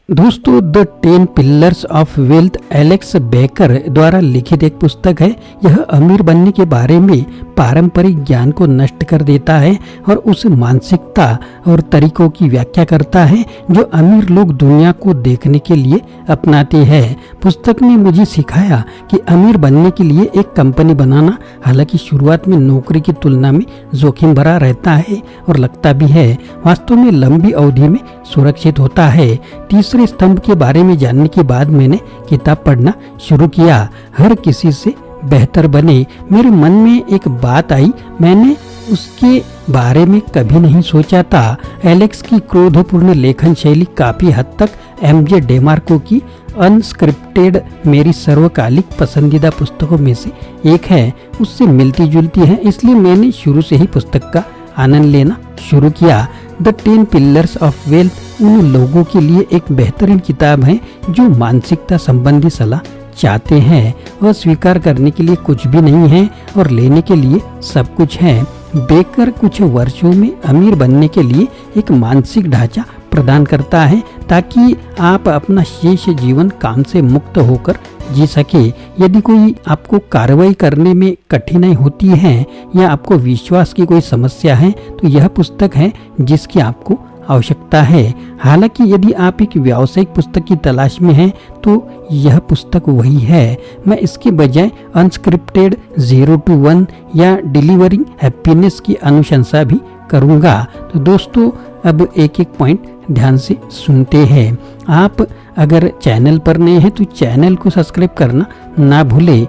दोस्तों the 10 pillars of wealth Alex baker द्वारा लिखित एक पुस्तक है। यह अमीर बनने के बारे में पारंपरिक ज्ञान को नष्ट कर देता है और उस मानसिकता और तरीकों की व्याख्या करता है जो अमीर लोग दुनिया को देखने के लिए अपनाते हैं। पुस्तक ने मुझे सिखाया कि अमीर बनने के लिए एक कंपनी बनाना हालांकि शुरुआत में नौकरी की तुलना में जोखिम भरा रहता है और लगता भी है, वास्तव में लंबी अवधि में सुरक्षित होता है। तीसरे स्तंभ के बारे में जानने के बाद मैंने किताब पढ़ना शुरू किया। हर किसी से बेहतर बने। मेरे मन में एक बात आई, मैंने उसके बारे में कभी नहीं सोचा था। एलेक्स की क्रोधपूर्ण लेखन शैली काफी हद तक एमजे डेमार्को की अनस्क्रिप्टेड मेरी सर्वकालिक पसंदीदा पुस्तकों में से एक है। उससे मिलती जुलती है, इसलिए मैंने शुरू से ही पुस्तक का आनंद लेना शुरू किया। द 10 पिलर्स ऑफ वेल्थ उन लोगों के लिए एक बेहतरीन किताब है जो मानसिकता संबंधी सलाह चाहते हैं। वह स्वीकार करने के लिए कुछ भी नहीं है और लेने के लिए सब कुछ है। बेकर कुछ वर्षों में अमीर बनने के लिए एक मानसिक ढांचा प्रदान करता है ताकि आप अपना शेष जीवन काम से मुक्त होकर जी सके। यदि कोई आपको कार्रवाई करने में कठिनाई होती है या आपको विश्वास की कोई समस्या है तो यह पुस्तक है जिसकी आपको आवश्यकता है। हालांकि यदि आप एक व्यावसायिक पुस्तक की तलाश में हैं तो यह पुस्तक वही है। मैं इसके बजाय अनस्क्रिप्टेड 0 to 1 या डिलीवरिंग हैप्पीनेस की अनुशंसा भी करूंगा। तो दोस्तों अब एक एक पॉइंट ध्यान से सुनते हैं। आप अगर चैनल पर नए हैं तो चैनल को सब्सक्राइब करना ना भूलें।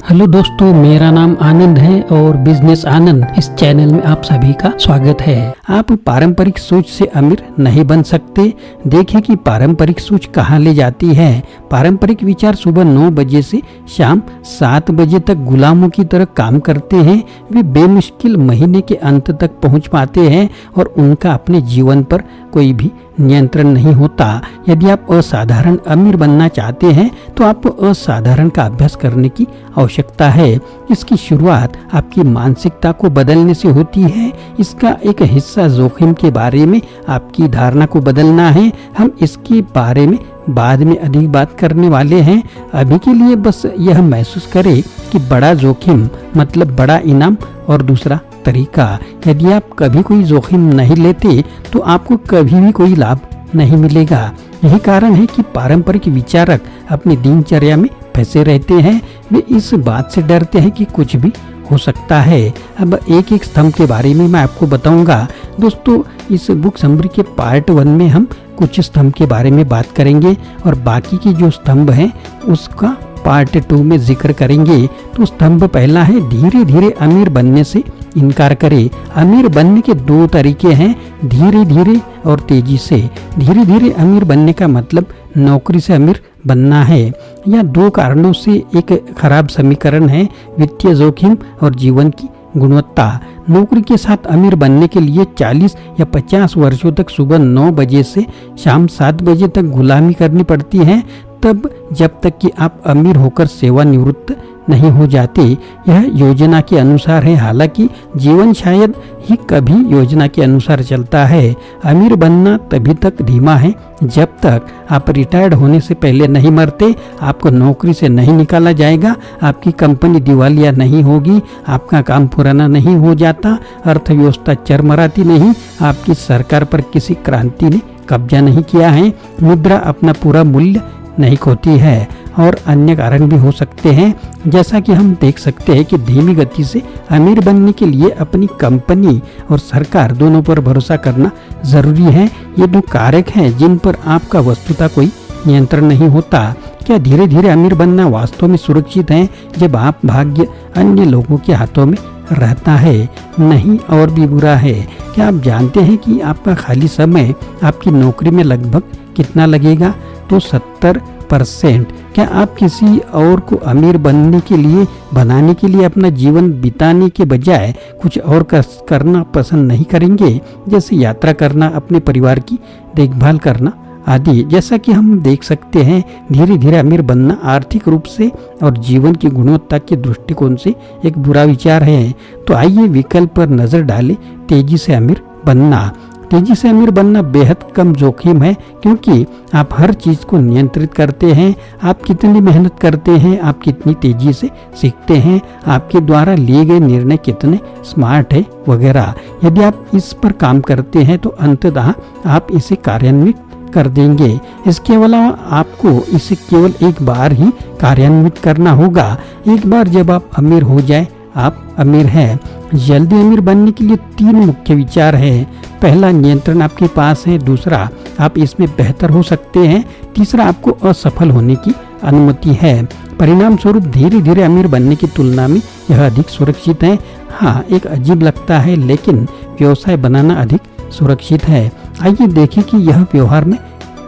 हेलो दोस्तों, मेरा नाम आनंद है और बिजनेस आनंद इस चैनल में आप सभी का स्वागत है। आप पारंपरिक सोच से अमीर नहीं बन सकते। देखें कि पारंपरिक सोच कहाँ ले जाती है। पारंपरिक विचार सुबह 9 बजे से शाम 7 बजे तक गुलामों की तरह काम करते हैं। वे बेमुश्किल महीने के अंत तक पहुंच पाते हैं और उनका अपने जीवन पर कोई भी नियंत्रण नहीं होता। यदि आप असाधारण अमीर बनना चाहते हैं तो आपको असाधारण का अभ्यास करने की आवश्यकता है। इसकी शुरुआत आपकी मानसिकता को बदलने से होती है। इसका एक हिस्सा जोखिम के बारे में आपकी धारणा को बदलना है। हम इसके बारे में बाद में अधिक बात करने वाले हैं। अभी के लिए बस यह महसूस करें कि बड़ा जोखिम मतलब बड़ा इनाम और दूसरा तरीका। यदि आप कभी कोई जोखिम नहीं लेते तो आपको कभी भी कोई लाभ नहीं मिलेगा। यही कारण है कि पारंपरिक विचारक अपनी दिनचर्या में फंसे रहते हैं। वे इस बात से डरते हैं कि कुछ भी हो सकता है। अब एक एक स्तंभ के बारे में मैं आपको बताऊंगा। दोस्तों इस बुक समरी के पार्ट 1 में हम कुछ स्तंभ के बारे में बात करेंगे और बाकी के जो स्तंभ हैं उसका पार्ट 2 में जिक्र करेंगे। तो स्तंभ पहला है धीरे धीरे अमीर बनने से इनकार करें। अमीर बनने के 2 तरीके हैं, धीरे धीरे और तेजी से। धीरे धीरे अमीर बनने का मतलब नौकरी से अमीर बनना है। यह 2 कारणों से एक खराब समीकरण है, वित्तीय जोखिम और जीवन की गुणवत्ता। नौकरी के साथ अमीर बनने के लिए 40 या 50 वर्षों तक सुबह 9 बजे से शाम 7 बजे तक गुलामी करनी पड़ती है, तब जब तक कि आप अमीर होकर सेवानिवृत्त नहीं हो जाते। यह योजना के अनुसार है, हालांकि जीवन शायद ही कभी योजना के अनुसार चलता है। अमीर बनना तभी तक धीमा है जब तक आप रिटायर्ड होने से पहले नहीं मरते। आपको नौकरी से नहीं निकाला जाएगा, आपकी कंपनी दिवालिया नहीं होगी, आपका काम पुराना नहीं हो जाता, अर्थव्यवस्था चरमराती नहीं, आपकी सरकार पर किसी क्रांति ने कब्जा नहीं किया है, मुद्रा अपना पूरा मूल्य नहीं खोती है और अन्य कारण भी हो सकते हैं। जैसा कि हम देख सकते हैं कि धीमी गति से अमीर बनने के लिए अपनी कंपनी और सरकार दोनों पर भरोसा करना जरूरी है। ये 2 कारक हैं जिन पर आपका वस्तुतः कोई नियंत्रण नहीं होता। क्या धीरे धीरे अमीर बनना वास्तव में सुरक्षित है जब आप भाग्य अन्य लोगों के हाथों में रहता है? नहीं, और भी बुरा है। क्या आप जानते हैं कि आपका खाली समय आपकी नौकरी में लगभग कितना लगेगा? तो 70%। क्या आप किसी और को अमीर बनाने के लिए अपना जीवन बिताने के बजाय कुछ और करना पसंद नहीं करेंगे, जैसे यात्रा करना, अपने परिवार की देखभाल करना आदि? जैसा कि हम देख सकते हैं, धीरे धीरे अमीर बनना आर्थिक रूप से और जीवन की गुणवत्ता के दृष्टिकोण से एक बुरा विचार है। तो आइए विकल्प पर नजर डालें, तेजी से अमीर बनना। तेजी से अमीर बनना बेहद कम जोखिम है, क्योंकि आप हर चीज को नियंत्रित करते हैं। आप कितनी मेहनत करते हैं, आप कितनी तेजी से सीखते हैं, आपके द्वारा लिए गए निर्णय कितने स्मार्ट है वगैरह। यदि आप इस पर काम करते हैं तो अंततः आप इसे कार्यान्वित कर देंगे। इसके अलावा आपको इसे केवल एक बार ही कार्यान्वित करना होगा। एक बार जब आप अमीर हो जाए, आप अमीर हैं। जल्दी अमीर बनने के लिए 3 मुख्य विचार हैं। पहला, नियंत्रण आपके पास है। दूसरा, आप इसमें बेहतर हो सकते हैं। तीसरा, आपको असफल होने की अनुमति है। परिणाम स्वरूप धीरे धीरे अमीर बनने की तुलना में यह अधिक सुरक्षित है। हाँ, एक अजीब लगता है, लेकिन व्यवसाय बनाना अधिक सुरक्षित है। आइए देखें कि यह व्यवहार में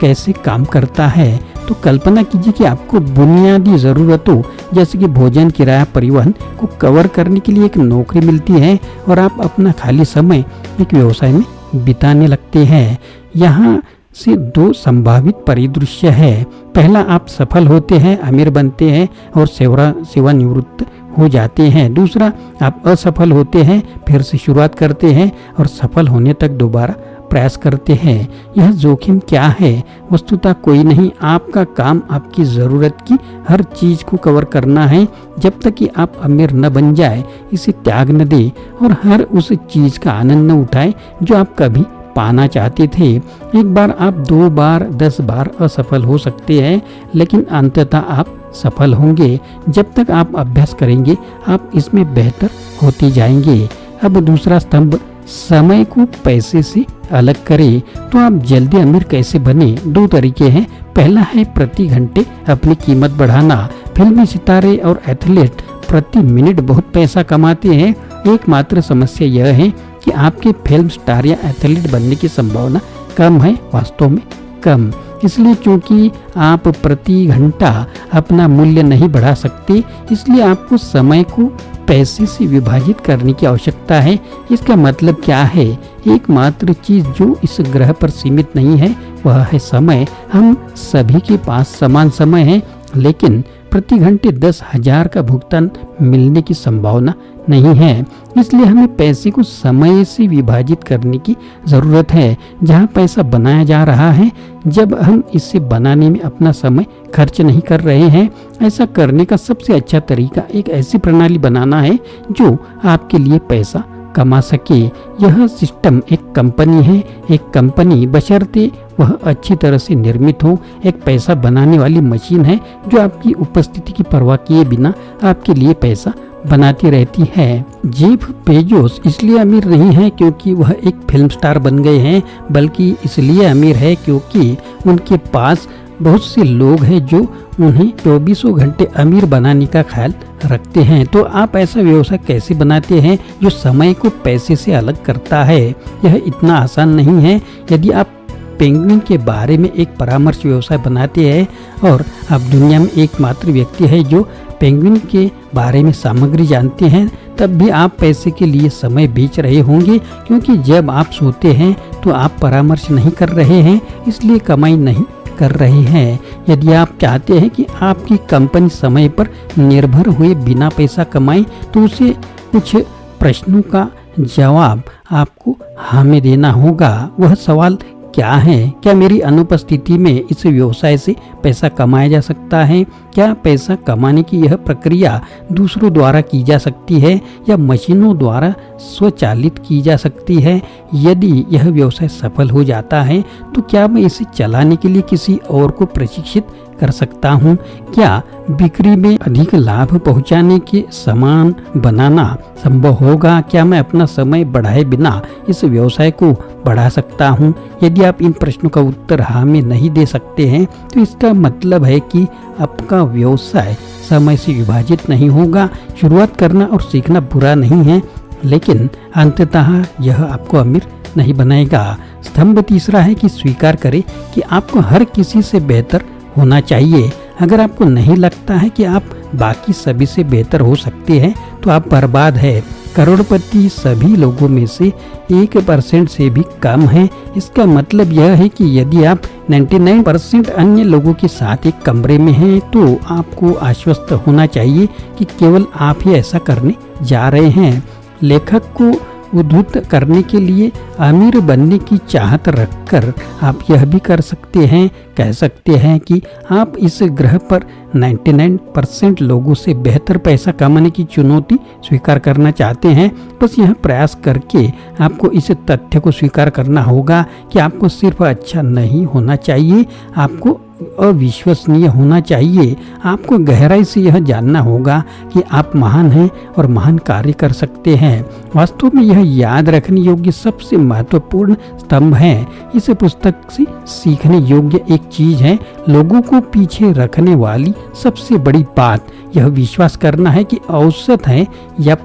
कैसे काम करता है। तो कल्पना कीजिए कि आपको बुनियादी ज़रूरतों जैसे कि भोजन, किराया, परिवहन को कवर करने के लिए एक नौकरी मिलती है और आप अपना खाली समय एक व्यवसाय में बिताने लगते हैं। यहाँ से 2 संभावित परिदृश्य है। पहला, आप सफल होते हैं, अमीर बनते हैं और सेवानिवृत्त हो जाते हैं। दूसरा, आप असफल होते हैं, फिर से शुरुआत करते हैं और सफल होने तक दोबारा प्रयास करते हैं। यह जोखिम क्या है? वस्तुतः कोई नहीं। आपका काम आपकी ज़रूरत की हर चीज़ को कवर करना है जब तक कि आप अमीर न बन जाए। इसे त्याग न दे और हर उस चीज़ का आनंद न उठाए जो आप कभी पाना चाहते थे। एक बार आप 2 बार 10 बार असफल हो सकते हैं, लेकिन अंततः आप सफल होंगे। जब तक आप अभ्यास करेंगे, आप इसमें बेहतर होते जाएंगे। अब दूसरा स्तंभ, समय को पैसे से अलग करें। तो आप जल्दी अमीर कैसे बने? 2 तरीके हैं। पहला है प्रति घंटे अपनी कीमत बढ़ाना। फिल्मी सितारे और एथलीट प्रति मिनट बहुत पैसा कमाते हैं। एकमात्र समस्या यह है कि आपके फिल्म स्टार या एथलीट बनने की संभावना कम है, वास्तव में कम। इसलिए चूंकि आप प्रति घंटा अपना मूल्य नहीं बढ़ा सकते, इसलिए आपको समय को पैसे से विभाजित करने की आवश्यकता है। इसका मतलब क्या है? एकमात्र चीज जो इस ग्रह पर सीमित नहीं है वह है समय। हम सभी के पास समान समय है, लेकिन प्रति घंटे 10,000 का भुगतान मिलने की संभावना नहीं है। इसलिए हमें पैसे को समय से विभाजित करने की जरूरत है। जहाँ पैसा बनाया जा रहा है, जब हम इसे बनाने में अपना समय खर्च नहीं कर रहे हैं। ऐसा करने का सबसे अच्छा तरीका एक ऐसी प्रणाली बनाना है जो आपके लिए पैसा कमा सके। यह सिस्टम एक कंपनी है। एक कंपनी बशर्ते वह अच्छी तरह से निर्मित हो, एक पैसा बनाने वाली मशीन है जो आपकी उपस्थिति की परवाह किए बिना आपके लिए पैसा बनाती रहती है। जेफ बेजोस इसलिए अमीर नहीं है क्योंकि वह एक फिल्म स्टार बन गए हैं, बल्कि इसलिए अमीर है क्योंकि उनके पास बहुत से लोग हैं जो उन्हें 24 घंटे अमीर बनाने का ख्याल रखते हैं। तो आप ऐसा व्यवसाय कैसे बनाते हैं जो समय को पैसे से अलग करता है? यह इतना आसान नहीं है। यदि आप पेंगुइन के बारे में एक परामर्श व्यवसाय बनाते हैं और आप दुनिया में एकमात्र व्यक्ति है जो पेंगुइन के बारे में सामग्री जानते हैं, तब भी आप पैसे के लिए समय बेच रहे होंगे, क्योंकि जब आप सोते हैं तो आप परामर्श नहीं कर रहे हैं, इसलिए कमाई नहीं कर रहे हैं। यदि आप चाहते हैं कि आपकी कंपनी समय पर निर्भर हुए बिना पैसा कमाए, तो उसे कुछ प्रश्नों का जवाब आपको हमें देना होगा। वह सवाल क्या है? क्या मेरी अनुपस्थिति में इस व्यवसाय से पैसा कमाया जा सकता है? क्या पैसा कमाने की यह प्रक्रिया दूसरों द्वारा की जा सकती है या मशीनों द्वारा स्वचालित की जा सकती है? यदि यह व्यवसाय सफल हो जाता है तो क्या मैं इसे चलाने के लिए किसी और को प्रशिक्षित कर सकता हूँ? क्या बिक्री में अधिक लाभ पहुँचाने के समान बनाना संभव होगा? क्या मैं अपना समय बढ़ाए बिना इस व्यवसाय को बढ़ा सकता हूँ? यदि आप इन प्रश्नों का उत्तर हाँ में नहीं दे सकते हैं, तो इसका मतलब है कि आपका व्यवसाय समय से विभाजित नहीं होगा। शुरुआत करना और सीखना बुरा नहीं है, लेकिन अंततः यह आपको अमीर नहीं बनाएगा। स्तंभ तीसरा है कि स्वीकार करें कि आपको हर किसी से बेहतर होना चाहिए। अगर आपको नहीं लगता है कि आप बाकी सभी से बेहतर हो सकते हैं, तो आप बर्बाद है। करोड़पति सभी लोगों में से 1% से भी कम है। इसका मतलब यह है कि यदि आप 99% अन्य लोगों के साथ एक कमरे में हैं, तो आपको आश्वस्त होना चाहिए कि केवल आप ही ऐसा करने जा रहे हैं। लेखक को उद्धृत करने के लिए अमीर बनने की चाहत रखकर आप यह भी कर सकते हैं, कह सकते हैं कि आप इस ग्रह पर 99% लोगों से बेहतर पैसा कमाने की चुनौती स्वीकार करना चाहते हैं। बस यह प्रयास करके आपको इस तथ्य को स्वीकार करना होगा कि आपको सिर्फ अच्छा नहीं होना चाहिए, आपको अविश्वसनीय होना चाहिए। आपको गहराई से यह जानना होगा कि आप महान हैं और महान कार्य कर सकते हैं। वास्तव में यह याद रखने योग्य सबसे महत्वपूर्ण स्तंभ है। इस पुस्तक से सीखने योग्य एक चीज है, लोगों को पीछे रखने वाली सबसे बड़ी बात यह विश्वास करना है कि औसत है या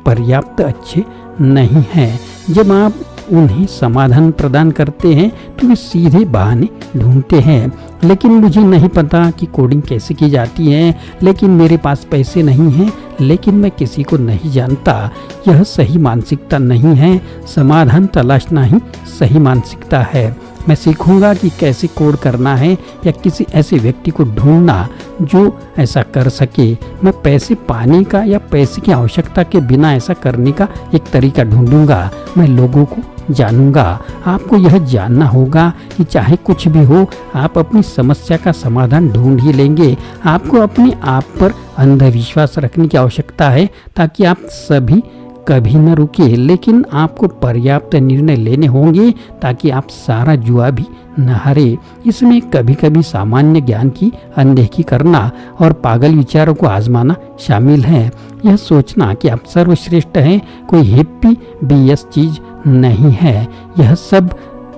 पर्याप्त अच्छे नहीं है। जब आप उन्हें समाधान प्रदान करते हैं तो वे सीधे बहाने ढूंढते हैं, लेकिन मुझे नहीं पता कि कोडिंग कैसे की जाती है, लेकिन मेरे पास पैसे नहीं हैं, लेकिन मैं किसी को नहीं जानता। यह सही मानसिकता नहीं है। समाधान तलाशना ही सही मानसिकता है। मैं सीखूंगा कि कैसे कोड करना है या किसी ऐसे व्यक्ति को ढूंढना जो ऐसा कर सके। मैं पैसे पाने का या पैसे की आवश्यकता के बिना ऐसा करने का एक तरीका ढूंढूंगा। मैं लोगों को जानूंगा। आपको यह जानना होगा कि चाहे कुछ भी हो, आप अपनी समस्या का समाधान ढूंढ ही लेंगे। आपको अपने आप पर अंधविश्वास रखने की आवश्यकता है ताकि आप सभी कभी न रुके, लेकिन आपको पर्याप्त निर्णय लेने होंगे ताकि आप सारा जुआ भी न हारे। इसमें कभी कभी सामान्य ज्ञान की अनदेखी करना और पागल विचारों को आजमाना शामिल है। यह सोचना कि आप सर्वश्रेष्ठ हैं कोई हैप्पी BS चीज नहीं है। यह सब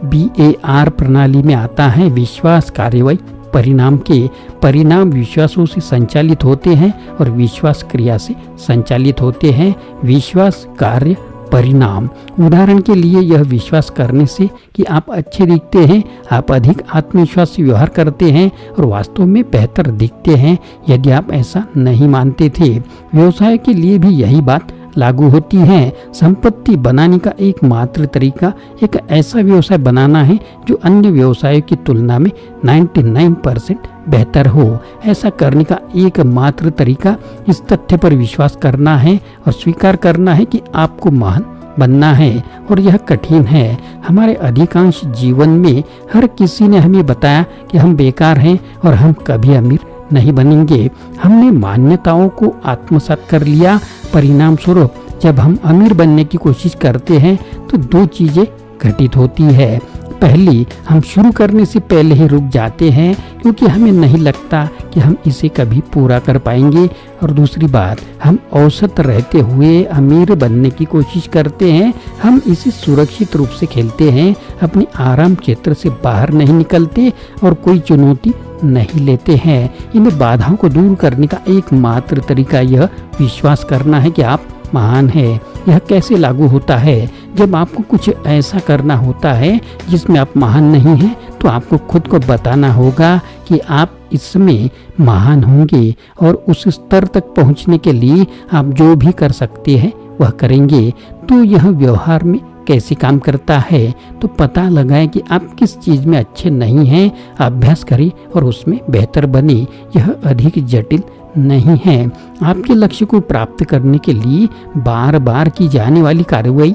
BAR प्रणाली में आता है। विश्वास, कार्यवाही, परिणाम के परिणाम विश्वासों से संचालित होते हैं और विश्वास क्रिया से संचालित होते हैं। विश्वास, कार्य, परिणाम। उदाहरण के लिए यह विश्वास करने से कि आप अच्छे दिखते हैं, आप अधिक आत्मविश्वास से व्यवहार करते हैं और वास्तव में बेहतर दिखते हैं यदि आप ऐसा नहीं मानते थे। व्यवसाय के लिए भी यही बात लागू होती है। संपत्ति बनाने का एकमात्र तरीका एक ऐसा व्यवसाय बनाना है जो अन्य व्यवसायों की तुलना में 99% बेहतर हो। ऐसा करने का एकमात्र तरीका इस तथ्य पर विश्वास करना है और स्वीकार करना है कि आपको महान बनना है, और यह कठिन है। हमारे अधिकांश जीवन में हर किसी ने हमें बताया कि हम बेकार हैं और हम कभी अमीर नहीं बनेंगे। हमने मान्यताओं को आत्मसात कर लिया। परिणाम स्वरूप जब हम अमीर बनने की कोशिश करते हैं तो दो चीजें घटित होती है। पहली, हम शुरू करने से पहले ही रुक जाते हैं क्योंकि हमें नहीं लगता कि हम इसे कभी पूरा कर पाएंगे, और दूसरी बात, हम औसत रहते हुए अमीर बनने की कोशिश करते हैं। हम इसे सुरक्षित रूप से खेलते हैं, अपने आराम क्षेत्र से बाहर नहीं निकलते और कोई चुनौती नहीं लेते हैं। इन बाधाओं को दूर करने का एकमात्र तरीका यह विश्वास करना है कि आप महान है। यह कैसे लागू होता है? जब आपको कुछ ऐसा करना होता है जिसमें आप महान नहीं हैं, तो आपको खुद को बताना होगा कि आप इसमें महान होंगे, और उस स्तर तक पहुंचने के लिए आप जो भी कर सकते हैं वह करेंगे। तो यह व्यवहार में कैसे काम करता है? तो पता लगाएं कि आप किस चीज में अच्छे नहीं हैं, अभ्यास करें और उसमें बेहतर बने। यह अधिक जटिल नहीं है। आपके लक्ष्य को प्राप्त करने के लिए बार बार की जाने वाली कार्रवाई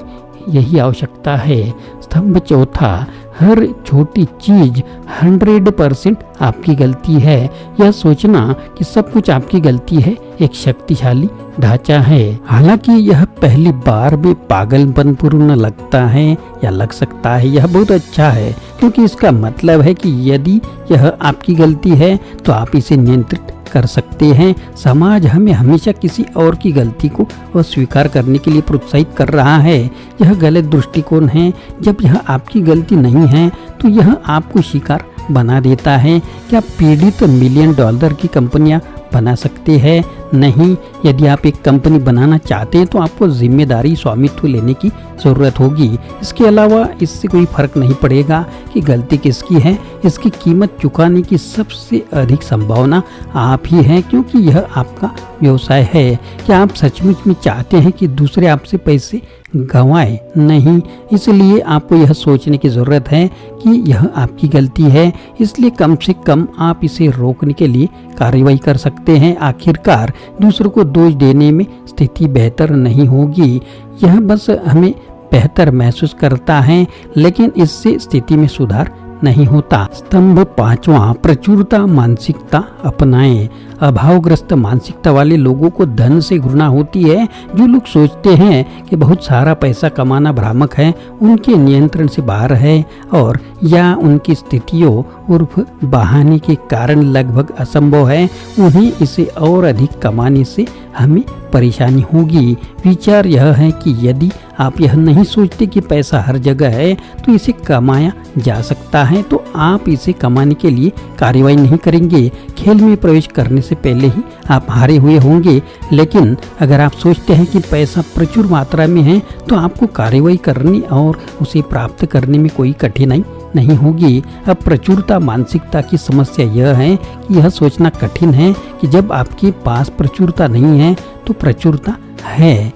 यही आवश्यकता है। स्तंभ चौथा, हर छोटी चीज 100% आपकी गलती है। यह सोचना कि सब कुछ आपकी गलती है एक शक्तिशाली ढांचा है। हालांकि यह पहली बार में पागलपनपूर्ण लगता है या लग सकता है, यह बहुत अच्छा है क्योंकि इसका मतलब है कि यदि यह आपकी गलती है तो आप इसे नियंत्रित कर सकते हैं। समाज हमें हमेशा किसी और की गलती को अस्वीकार करने के लिए प्रोत्साहित कर रहा है। यह गलत दृष्टिकोण है। जब यह आपकी गलती नहीं है तो यह आपको शिकार बना देता है। क्या पीड़ित $1 मिलियन की कंपनियां बना सकते हैं? नहीं। यदि आप एक कंपनी बनाना चाहते हैं तो आपको जिम्मेदारी, स्वामित्व लेने की जरूरत होगी। इसके अलावा इससे कोई फर्क नहीं पड़ेगा कि गलती किसकी है। इसकी कीमत चुकाने की सबसे अधिक संभावना आप ही हैं, क्योंकि यह आपका व्यवसाय है। क्या आप सचमुच में चाहते हैं कि दूसरे आपसे पैसे गंवाएं? नहीं। इसलिए आपको यह सोचने की जरूरत है कि यह आपकी गलती है, इसलिए कम से कम आप इसे रोकने के लिए कार्रवाई कर सकते हैं। आखिरकार दूसरों को दोष देने में स्थिति बेहतर नहीं होगी। यह बस हमें बेहतर महसूस करता है, लेकिन इससे स्थिति में सुधार नहीं होता। स्तंभ 5वां, प्रचुरता मानसिकता अपनाएं। अभावग्रस्त मानसिकता वाले लोगों को धन से घृणा होती है। जो लोग सोचते हैं कि बहुत सारा पैसा कमाना भ्रामक है, उनके नियंत्रण से बाहर है और या उनकी स्थितियों उर्फ बहाने के कारण लगभग असंभव है, उन्हें इसे और अधिक कमाने से हमें परेशानी होगी। विचार यह है कि यदि आप यह नहीं सोचते कि पैसा हर जगह है तो इसे कमाया जा सकता है, तो आप इसे कमाने के लिए कार्रवाई नहीं करेंगे। खेल में प्रवेश करने से पहले ही आप हारे हुए होंगे। लेकिन अगर आप सोचते हैं कि पैसा प्रचुर मात्रा में है तो आपको कार्रवाई करने और उसे प्राप्त करने में कोई कठिनाई नहीं होगी। अब प्रचुरता मानसिकता की समस्या यह है कि यह सोचना कठिन है कि जब आपके पास प्रचुरता नहीं है तो प्रचुरता है।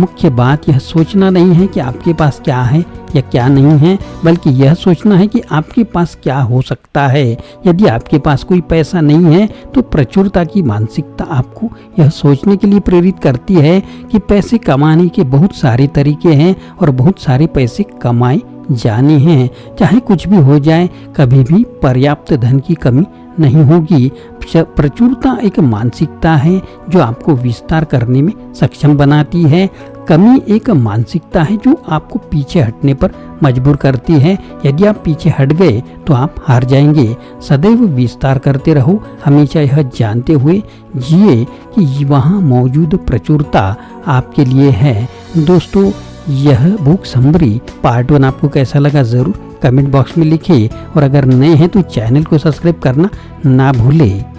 मुख्य बात यह सोचना नहीं है कि आपके पास क्या है या क्या नहीं है, बल्कि यह सोचना है कि आपके पास क्या हो सकता है। यदि आपके पास कोई पैसा नहीं है तो प्रचुरता की मानसिकता आपको यह सोचने के लिए प्रेरित करती है कि पैसे कमाने के बहुत सारे तरीके हैं और बहुत सारे पैसे कमाए जाने हैं। चाहे कुछ भी हो जाए, कभी भी पर्याप्त धन की कमी नहीं होगी। प्रचुरता एक मानसिकता है जो आपको विस्तार करने में सक्षम बनाती है। कमी एक मानसिकता है जो आपको पीछे हटने पर मजबूर करती है। यदि आप पीछे हट गए तो आप हार जाएंगे। सदैव विस्तार करते रहो, हमेशा यह जानते हुए जिए कि वहाँ मौजूद प्रचुरता आपके लिए है। दोस्तों, यह बुक समरी पार्ट 1 आपको कैसा लगा जरूर कमेंट बॉक्स में लिखिए और अगर नए हैं तो चैनल को सब्सक्राइब करना ना भूलें।